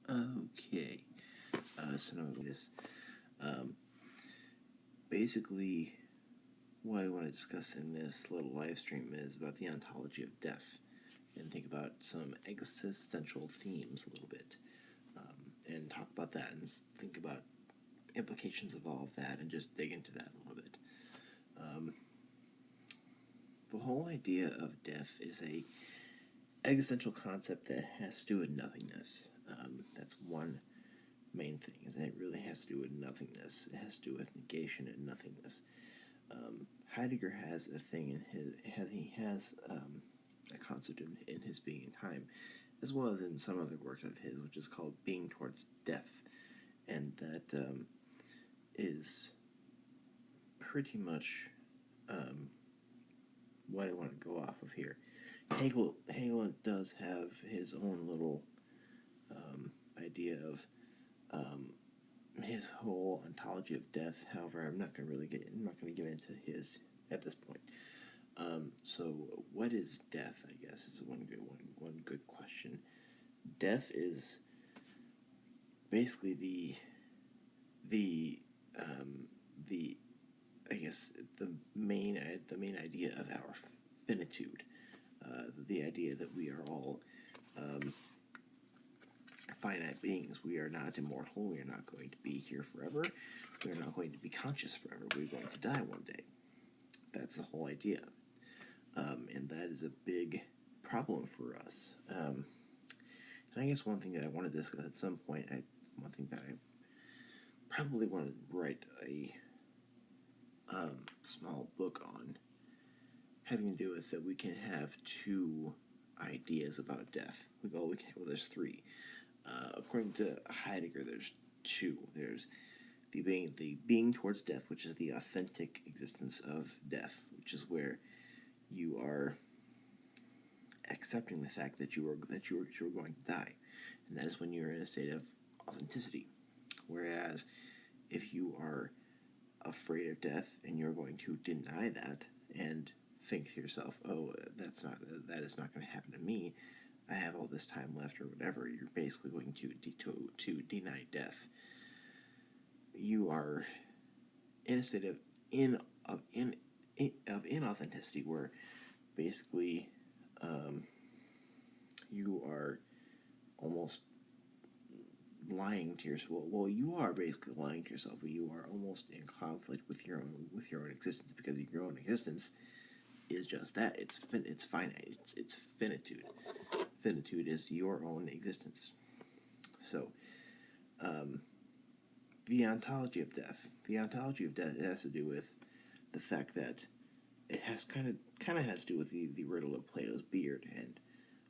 Okay, so now this, basically, what I want to discuss in this little live stream is about the ontology of death, and think about some existential themes a little bit, and talk about that, and think about implications of all of that, and just dig into that a little bit. The whole idea of death is a existential concept that has to do with nothingness. That's one main thing, is that it really has to do with nothingness. It has to do with negation and nothingness. Heidegger has a thing he has a concept in his Being and Time, as well as in some other works of his, which is called being towards death, and that is pretty much what I want to go off of here. Hegel does have his own little idea of his whole ontology of death. However, I'm not going to get into his at this point. So, what is death? I guess is one good question. Death is basically the I guess the main idea of our finitude. The idea that we are all finite beings. We are not immortal. We are not going to be here forever. We are not going to be conscious forever. We're going to die one day. That's the whole idea. And that is a big problem for us. And I guess one thing that I want to discuss at some point, one thing that I probably want to write a small book on, having to do with that we can have two ideas about death. Well, there's three. According to Heidegger, there's two. There's the being towards death, which is the authentic existence of death, which is where you are accepting the fact that you are going to die, and that is when you're in a state of authenticity. Whereas, if you are afraid of death and you're going to deny that and think to yourself, "Oh, that is not going to happen to me. I have all this time left," or whatever, you're basically going to deny death. You are in a state of inauthenticity, where basically you are almost lying to yourself. Well, you are basically lying to yourself, but you are almost in conflict with your own existence, because your own existence is just that. It's finite. It's finitude. Finitude is your own existence. So, the ontology of death. The ontology of death has to do with the fact that it has kind of has to do with the riddle of Plato's beard, and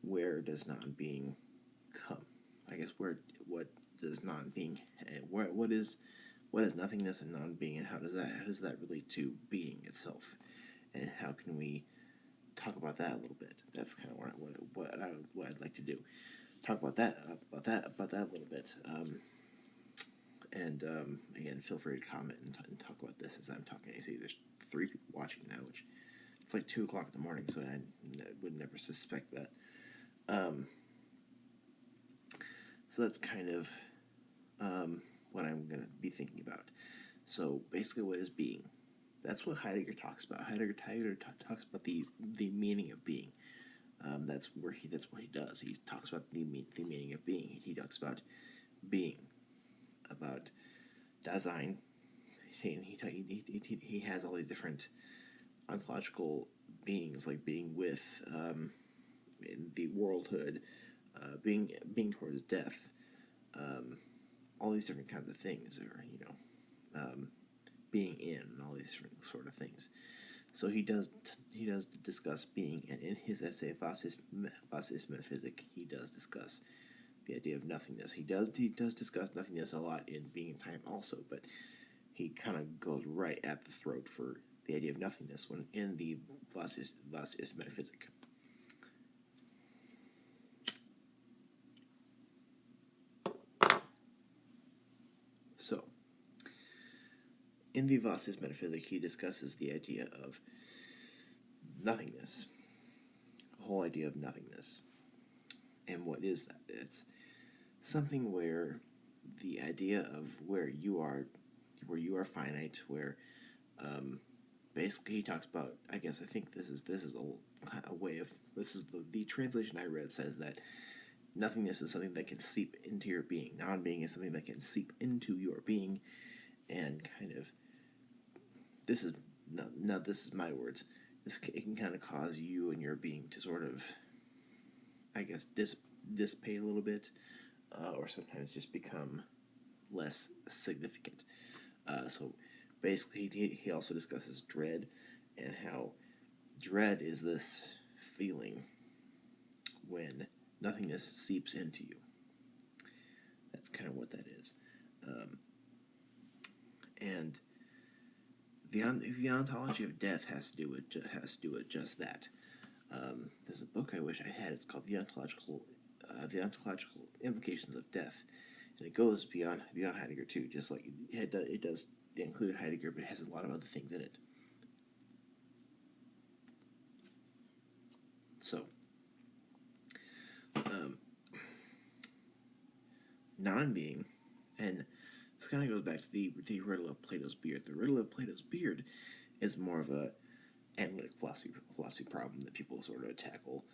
where does non-being come? I guess what does non-being, what is nothingness and non-being, and how does that relate to being itself, and how can we talk about that a little bit? That's kind of what I'd like to do. Talk about that a little bit. And again, feel free to comment and talk about this as I'm talking. You see, there's 3 people watching now, which it's like 2 o'clock in the morning, so I would never suspect that. So that's kind of what I'm going to be thinking about. So basically, what is being? That's what Heidegger talks about. Heidegger talks about the meaning of being. That's what he does. He talks about the meaning of being. He talks about being, about Dasein. He has all these different ontological beings, like being with, in the worldhood, being towards death, all these different kinds of things, or being in, and all these different sort of things. So he does discuss being, and in his essay Was ist Metaphysic, he does discuss the idea of nothingness. He does discuss nothingness a lot in Being and Time also, but he kind of goes right at the throat for the idea of nothingness when in the Was ist Metaphysic. So, in the Was ist Metaphysic, he discusses the idea of nothingness, the whole idea of nothingness. And what is that? It's something where the idea of where you are finite, where basically he talks about, I think this is a way of, this is the translation I read says that nothingness is something that can seep into your being. Non-being is something that can seep into your being, and kind of, this is this is my words. It can kind of cause you and your being to sort of, I guess, dissipate a little bit, or sometimes just become less significant. So basically, he also discusses dread, and how dread is this feeling when nothingness seeps into you. That's kind of what that is. And the ontology of death has to do with just that. There's a book I wish I had. It's called the ontological implications of death, and it goes beyond Heidegger too. Just like it does include Heidegger, but it has a lot of other things in it. So, non-being, and this kind of goes back to the riddle of Plato's beard. The riddle of Plato's beard is more of a analytic philosophy problem that people sort of tackle,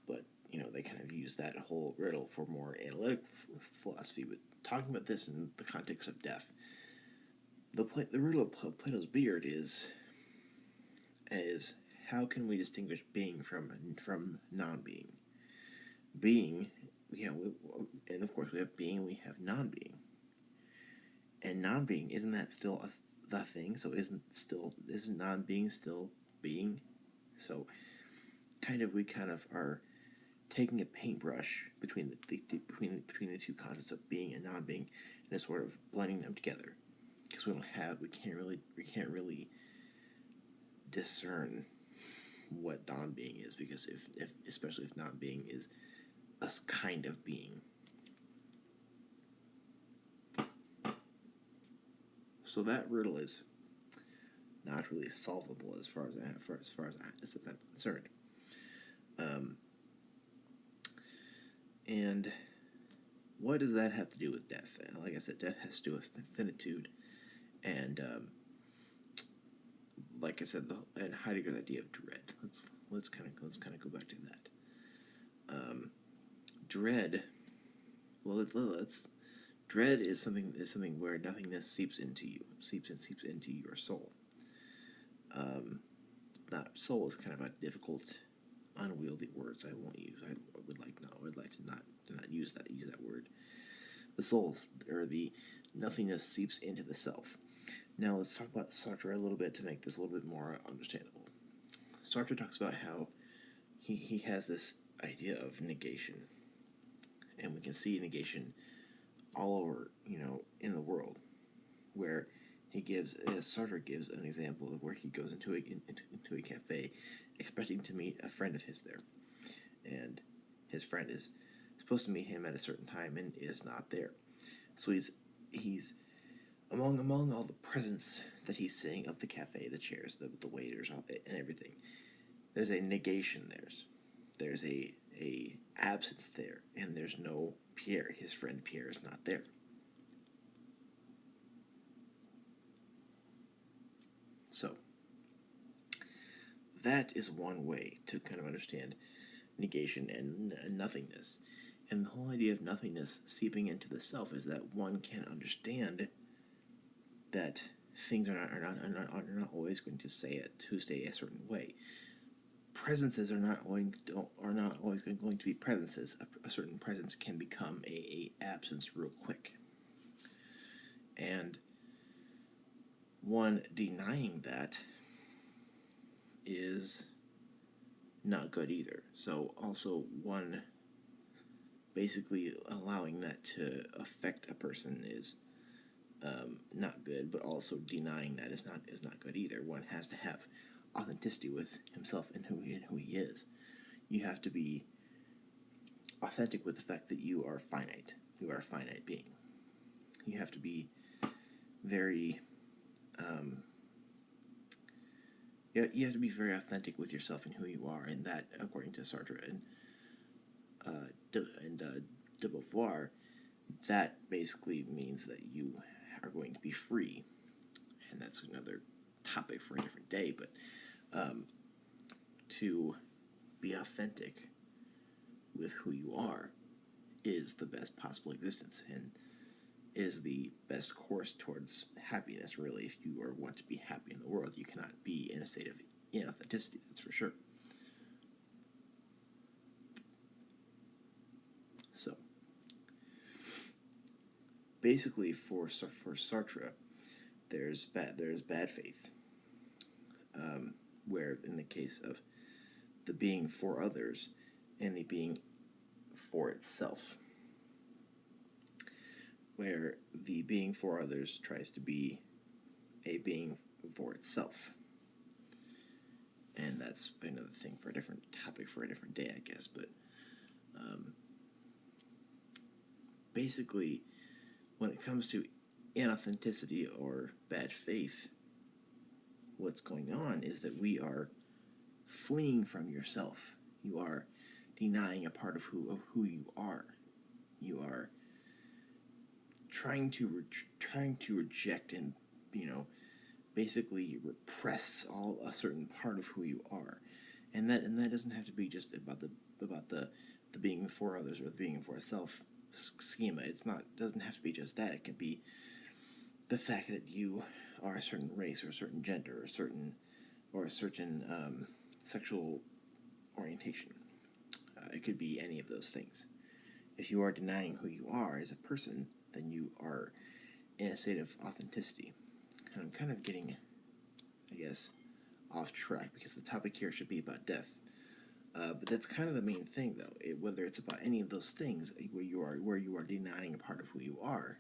but they kind of use that whole riddle for more analytic philosophy. But talking about this in the context of death, the riddle of Plato's beard is how can we distinguish being from non-being? Being, and of course we have being, we have non-being. And non-being, isn't that still the thing? So isn't non-being still being? So we are taking a paintbrush between the two concepts of being and non-being, and sort of blending them together, because we can't really discern what non-being is, because especially if non-being is a kind of being. So that riddle is not really solvable as far as I'm concerned. And what does that have to do with death? Like I said, death has to do with finitude, and like I said, and Heidegger's idea of dread. Let's kind of go back to that. Dread. Well, let's. Dread is something where nothingness seeps into you, seeps into your soul. That soul is kind of a difficult, unwieldy word, so I won't use. I would like to not use that word. The souls, or the nothingness, seeps into the self. Now let's talk about Sartre a little bit to make this a little bit more understandable. Sartre talks about how he has this idea of negation, and we can see negation all over, in the world, where Sartre gives an example of where he goes into a cafe expecting to meet a friend of his there, and his friend is supposed to meet him at a certain time and is not there. So he's among all the presence that he's seeing of the cafe, the chairs, the waiters, and everything. There's a negation there. There's a absence there, and there's no Pierre. His friend Pierre is not there. So that is one way to kind of understand negation and nothingness. And the whole idea of nothingness seeping into the self is that one can understand that things are not always going to stay a certain way. Presences are not always going to be presences. A certain presence can become a absence real quick, and one denying that is not good either. So also one basically allowing that to affect a person is not good, but also denying that is not good either. One has to have authenticity with himself and who he is. You have to be authentic with the fact that you are finite. You are a finite being. You have to be very you have to be very authentic with yourself and who you are, and that, according to Sartre and de Beauvoir, that basically means that you are going to be free, and that's another topic for a different day, but to be authentic with who you are is the best possible existence, and is the best course towards happiness, really. If you want to be happy in the world, you cannot be in a state of inauthenticity, that's for sure. So, basically, for Sartre, there's bad faith, where in the case of the being for others and the being for itself, where the being for others tries to be a being for itself. And that's another thing for a different topic for a different day, I guess. But basically, when it comes to inauthenticity or bad faith, what's going on is that we are fleeing from yourself. You are denying a part of who you are. You are trying to reject and basically repress a certain part of who you are, and that doesn't have to be just about the being for others or the being for itself schema. Doesn't have to be just that. It can be the fact that you are a certain race or a certain gender or a certain sexual orientation. It could be any of those things. If you are denying who you are as a person, then you are in a state of authenticity. And I'm kind of getting, I guess, off track because the topic here should be about death. But that's kind of the main thing, though. Whether it's about any of those things where you are denying a part of who you are,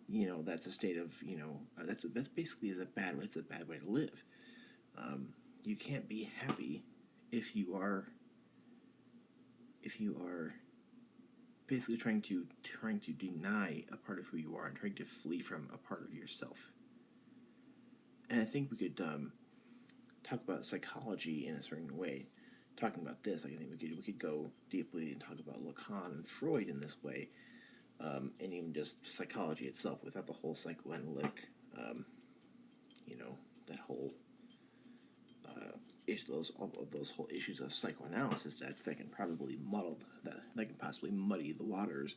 that's a state of that's basically is a bad way. It's a bad way to live. You can't be happy if you are basically trying to deny a part of who you are and trying to flee from a part of yourself. And I think we could talk about psychology in a certain way. Talking about this, I think we could go deeply and talk about Lacan and Freud in this way, and even just psychology itself without the whole psychoanalytic, that whole those whole issues of psychoanalysis that can probably that can possibly muddy the waters.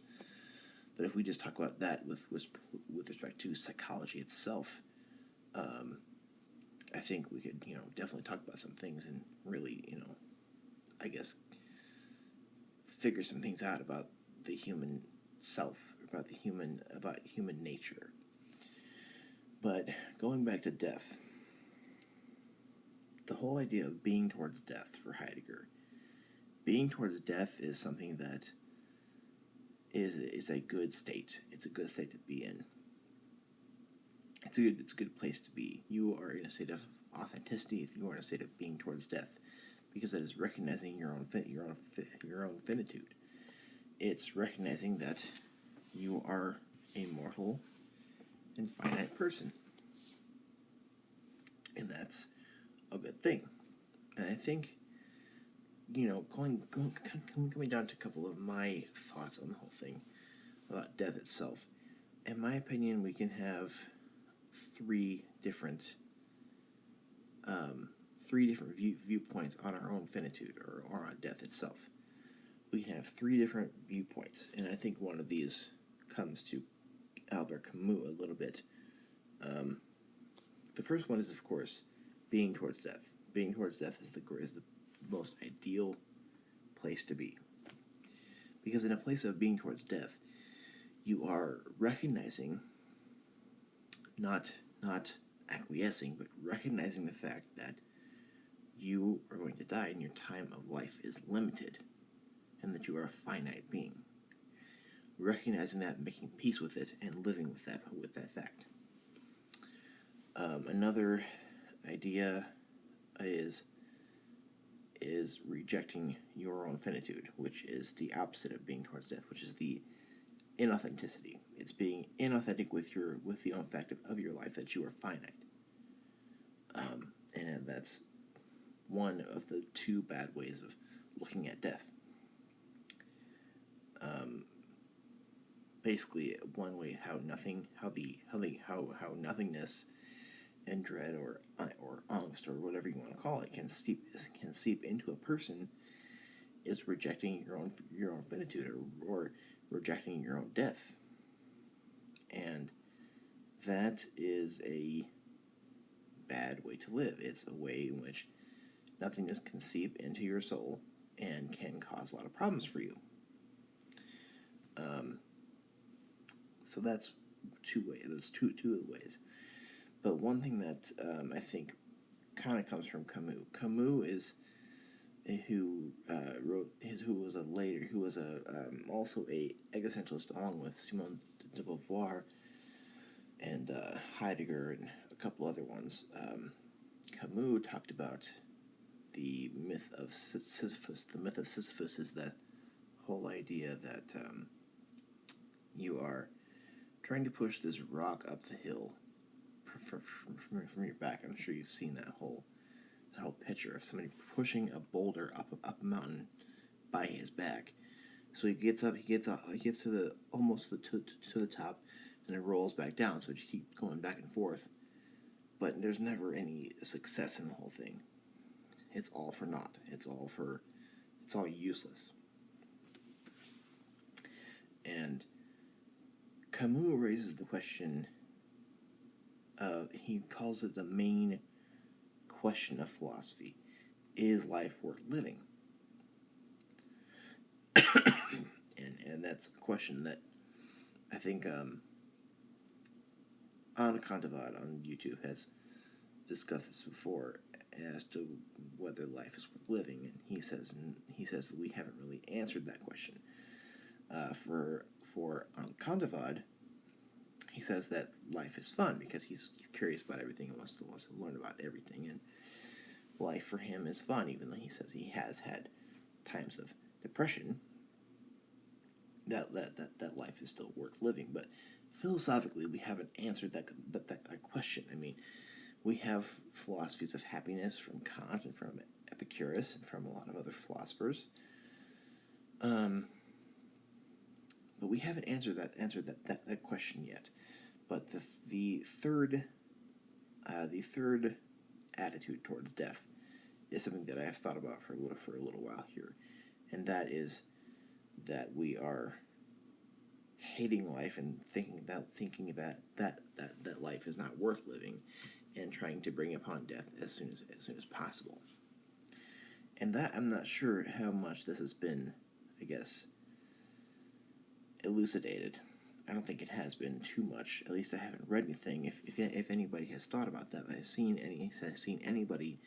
But if we just talk about that with respect to psychology itself, I think we could definitely talk about some things and really I guess figure some things out about the human self, about human nature. But going back to death, the whole idea of being towards death for Heidegger, being towards death is something that is a good state. It's a good state to be in. It's a good place to be. You are in a state of authenticity if you are in a state of being towards death, because that is recognizing your own finitude. It's recognizing that you are a mortal and finite person, and that's a good thing. And I think coming down to a couple of my thoughts on the whole thing about death itself. In my opinion, we can have three different viewpoints on our own finitude or on death itself. We can have three different viewpoints, and I think one of these comes to Albert Camus a little bit. The first one is, of course, being towards death. Being towards death is the most ideal place to be, because in a place of being towards death, you are recognizing, not acquiescing, but recognizing the fact that you are going to die and your time of life is limited, and that you are a finite being. Recognizing that, making peace with it, and living with that fact. Another idea is rejecting your own finitude, which is the opposite of being towards death, which is the inauthenticity. It's being inauthentic with the own fact of your life, that you are finite. And that's one of the two bad ways of looking at death. basically one way how nothingness and dread or angst or whatever you want to call it can seep into a person is rejecting your own finitude or rejecting your own death. And that is a bad way to live. It's a way in which nothingness can seep into your soul and can cause a lot of problems for you. So that's two ways. That's two of the ways. But one thing that I think kind of comes from Camus. Camus is who was also a existentialist along with Simone de Beauvoir and Heidegger and a couple other ones. Camus talked about the myth of Sisyphus. The myth of Sisyphus is that whole idea that you are trying to push this rock up the hill from your back. I'm sure you've seen that whole picture of somebody pushing a boulder up a mountain by his back. So he gets to the almost to the top, and it rolls back down. So you keep going back and forth, but there's never any success in the whole thing. It's all for naught. It's all useless. And Camus raises the question of, he calls it the main question of philosophy: is life worth living? and that's a question that I think Ontology on YouTube has discussed this before as to whether life is worth living, and he says that we haven't really answered that question. For Ontology, he says that life is fun because he's curious about everything and wants to learn about everything, and life for him is fun, even though he says he has had times of depression. That life is still worth living, but philosophically we haven't answered that question. I mean, we have philosophies of happiness from Kant and from Epicurus and from a lot of other philosophers, but we haven't answered that question yet. But the third attitude towards death is something that I have thought about for a little while here, and that is that we are hating life and thinking that life is not worth living, and trying to bring upon death as soon as possible. And that, I'm not sure how much this has been, I guess, elucidated. I don't think it has been too much. At least I haven't read anything. If anybody has thought about that, I've seen anybody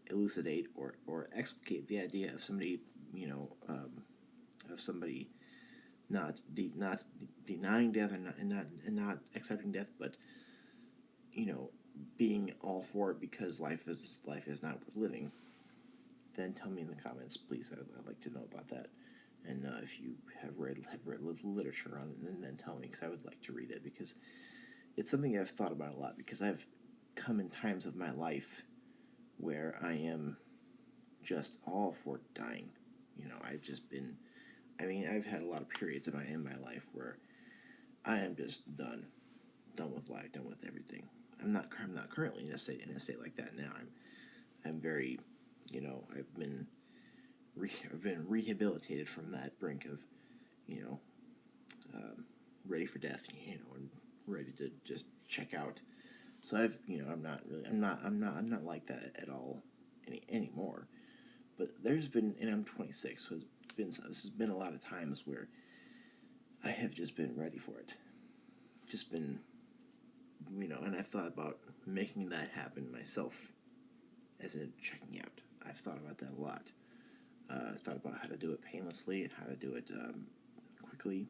elucidate or explicate the idea of somebody, not denying death and not accepting death, but being all for it because life is not worth living. Then tell me in the comments, please. I'd like to know about that. And if you have read literature on it, then tell me, because I would like to read it, because it's something I've thought about a lot, because I've come in times of my life where I am just all for dying. I've had a lot of periods in my life where I am just done with life, done with everything. I'm not currently in a state like that now. I'm very, I've been rehabilitated from that brink of, ready for death, and ready to just check out. So I'm not like that at all anymore. But there's been, and I'm 26, so this has been a lot of times where I have just been ready for it. Just been, and I've thought about making that happen myself, as in checking out. I've thought about that a lot. Thought about how to do it painlessly and how to do it quickly.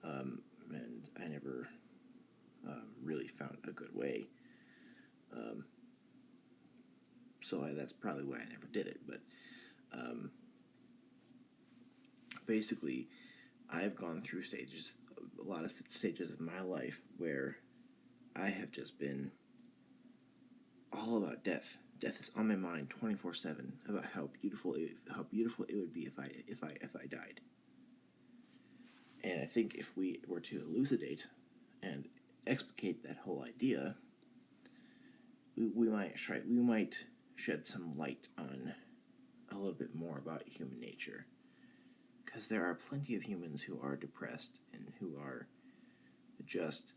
And I never really found a good way. So that's probably why I never did it. But basically, I've gone through a lot of stages of my life where I have just been all about death. Death is on my mind 24/7 about how beautiful it would be if I died. I think if we were to elucidate and explicate that whole idea, we might shed some light on a little bit more about human nature, because there are plenty of humans who are depressed and who are just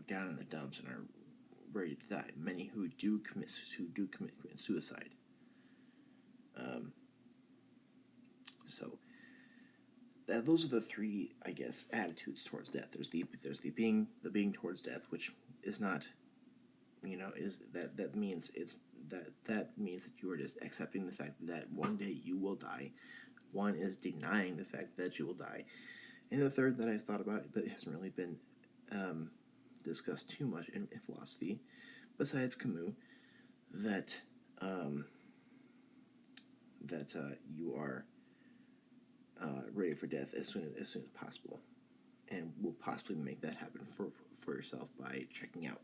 down in the dumps and are ready to die. Many who do commit suicide. So those are the three, I guess, attitudes towards death. There's the being towards death, which is not, is that means that means that you are just accepting the fact that one day you will die. One is denying the fact that you will die, and the third that I thought about, but it hasn't really been discussed too much in philosophy, besides Camus, that you are ready for death as soon as possible, and will possibly make that happen for yourself by checking out.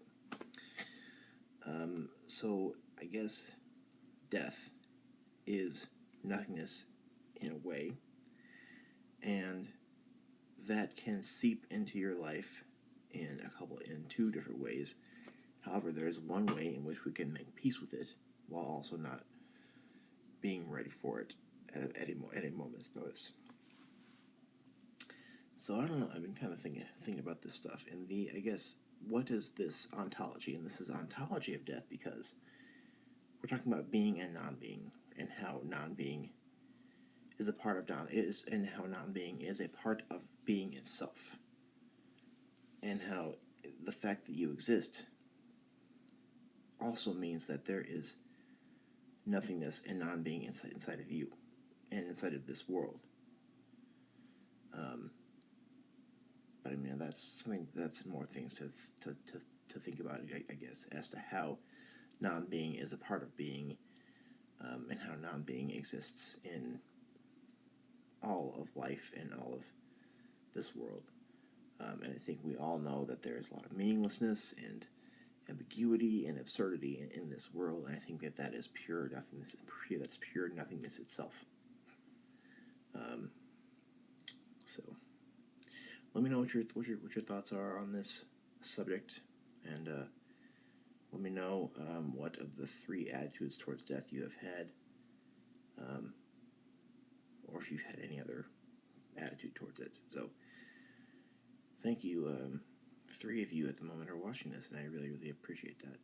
So I guess death is nothingness in a way, and that can seep into your life in two different ways. However, there's one way in which we can make peace with it while also not being ready for it at a moment's notice. So I don't know. I've been kind of thinking about this stuff, and I guess, what is this ontology? And this is ontology of death because we're talking about being and non-being, and how non-being is a part of and how non-being is a part of being itself, and how the fact that you exist also means that there is nothingness and non-being inside of you and inside of this world. But I mean, that's more things to think about, I guess, as to how non-being is a part of being, and how non-being exists in all of life and all of this world. And I think we all know that there is a lot of meaninglessness and ambiguity and absurdity in this world, and I think that is pure nothingness. That's pure nothingness itself. So let me know what your thoughts are on this subject, and let me know what of the three attitudes towards death you have had, or if you've had any other attitude towards it. So thank you. 3 of you at the moment are watching this, and I really, really appreciate that.